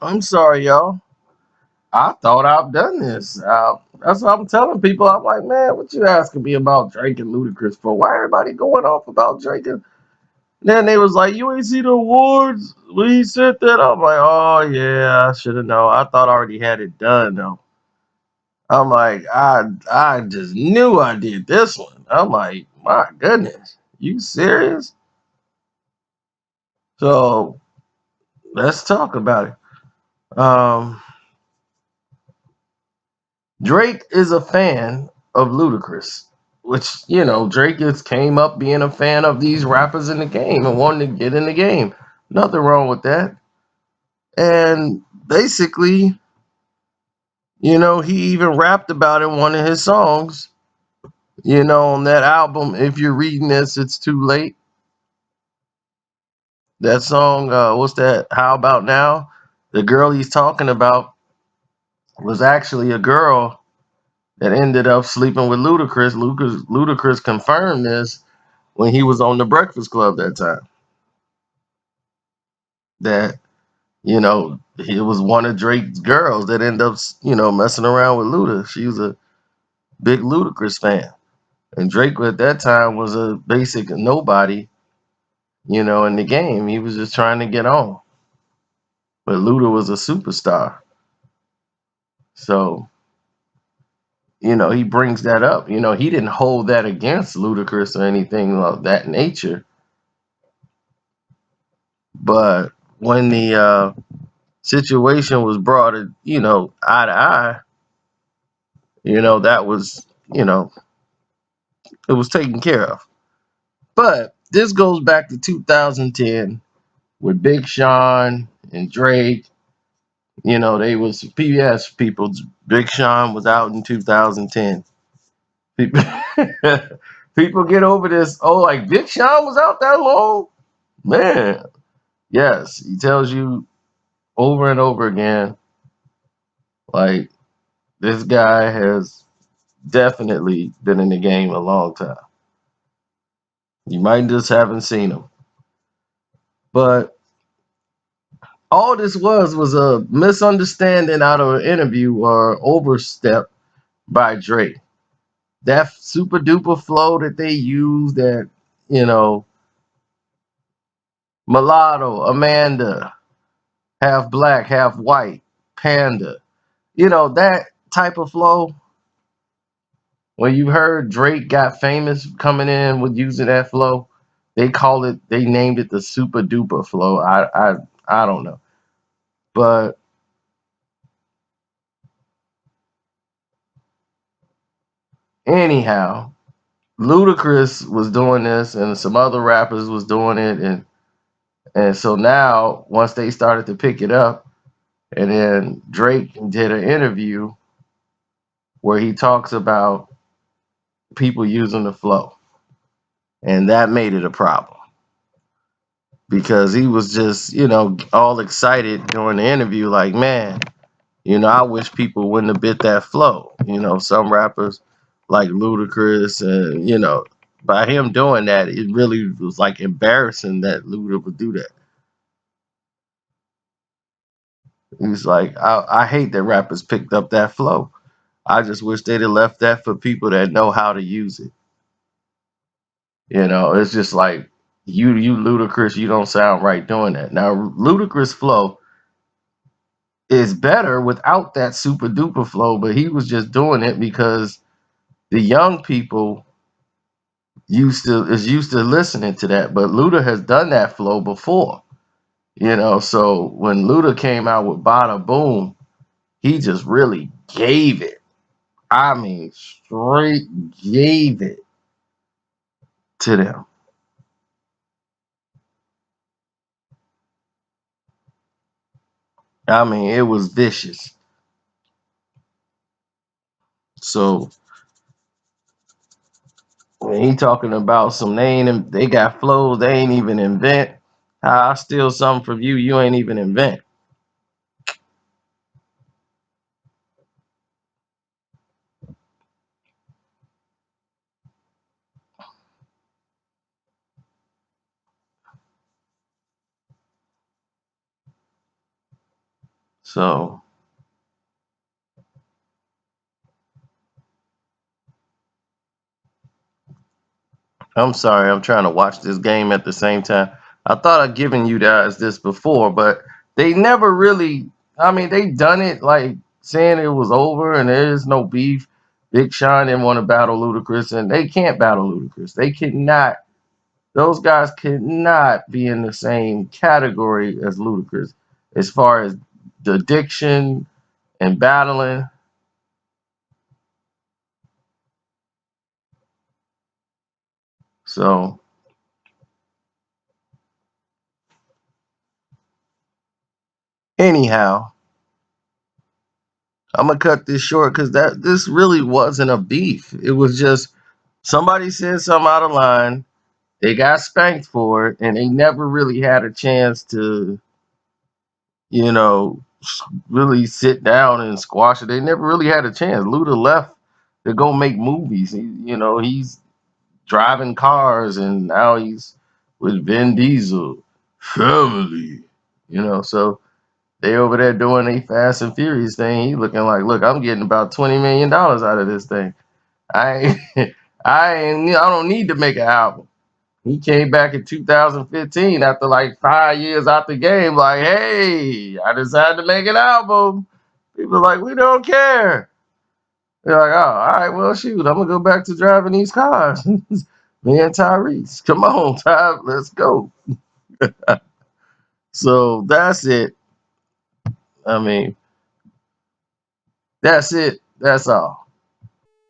I'm sorry, y'all. I thought I've done this. That's what I'm telling people. I'm like, man, what you asking me about Drake and Ludacris for? Why everybody going off about Drake? And then they was like, you ain't see the awards when he said that. I'm like, oh yeah, I should have known. I thought I already had it done though. I'm like, I just knew I did this one. I'm like, my goodness, you serious? So let's talk about it. Drake is a fan of Ludacris, which Drake just came up being a fan of these rappers in the game and wanting to get in the game. Nothing wrong with that. And basically, he even rapped about it in one of his songs. On that album. If you're reading this, it's too late. That song, what's that? How about now? The girl he's talking about was actually a girl that ended up sleeping with Ludacris. Ludacris confirmed this when he was on the Breakfast Club that time. That it was one of Drake's girls that ended up messing around with Luda. She was a big Ludacris fan, and Drake at that time was a basic nobody, in the game. He was just trying to get on, but Luda was a superstar. So he brings that up. He didn't hold that against Ludacris or anything of that nature. But when the situation was brought, eye to eye, that was, it was taken care of. But this goes back to 2010 with Big Sean and Drake. They was PBS people. Big Sean was out in 2010. People, people get over this. Oh, like Big Sean was out that long? Man, yes. He tells you over and over again, like, this guy has definitely been in the game a long time. You might just haven't seen him. But all this was a misunderstanding out of an interview or overstep by Drake. That super duper flow that they use, that, you know, mulatto, Amanda, half black, half white, panda, that type of flow. When you heard Drake got famous coming in with using that flow, they named it the super duper flow. I don't know. But anyhow, Ludacris was doing this and some other rappers was doing it, and so now once they started to pick it up, and then Drake did an interview where he talks about people using the flow, and that made it a problem because he was just all excited during the interview, like, man, I wish people wouldn't have bit that flow. Some rappers like Ludacris, and by him doing that, it really was like embarrassing that Luda would do that. He's like, I hate that rappers picked up that flow. I just wish they'd have left that for people that know how to use it. It's just like you Ludacris, you don't sound right doing that. Now Ludacris flow is better without that super duper flow, but he was just doing it because the young people used to listening to that. But Luda has done that flow before. So when Luda came out with Bada Boom, he just really gave it. I mean, straight gave it to them. I mean, it was vicious. So when he talking about they got flows they ain't even invent. How I steal something from you, you ain't even invent. So I'm sorry, I'm trying to watch this game at the same time. I thought I'd given you guys this before, but they never really. I mean, they done it like saying it was over and there is no beef. Big Sean didn't want to battle Ludacris, and they can't battle Ludacris. They cannot. Those guys cannot be in the same category as Ludacris as far as the diction and battling. So anyhow, I'm gonna cut this short because this really wasn't a beef. It was just somebody said something out of line. They got spanked for it, and they never really had a chance to, you know, really sit down and squash it. They never really had a chance. Luda left to go make movies. He's driving cars, and now he's with Vin Diesel. Family, so they over there doing a Fast and Furious thing. He looking like, look, I'm getting about $20 million out of this thing. I ain't, I don't need to make an album. He came back in 2015 after like 5 years out the game, like, hey, I decided to make an album. People are like, we don't care. They're like, oh, all right, well, shoot, I'm gonna go back to driving these cars. Me and Tyrese, come on, Ty, let's go. So that's it. I mean, that's it. That's all.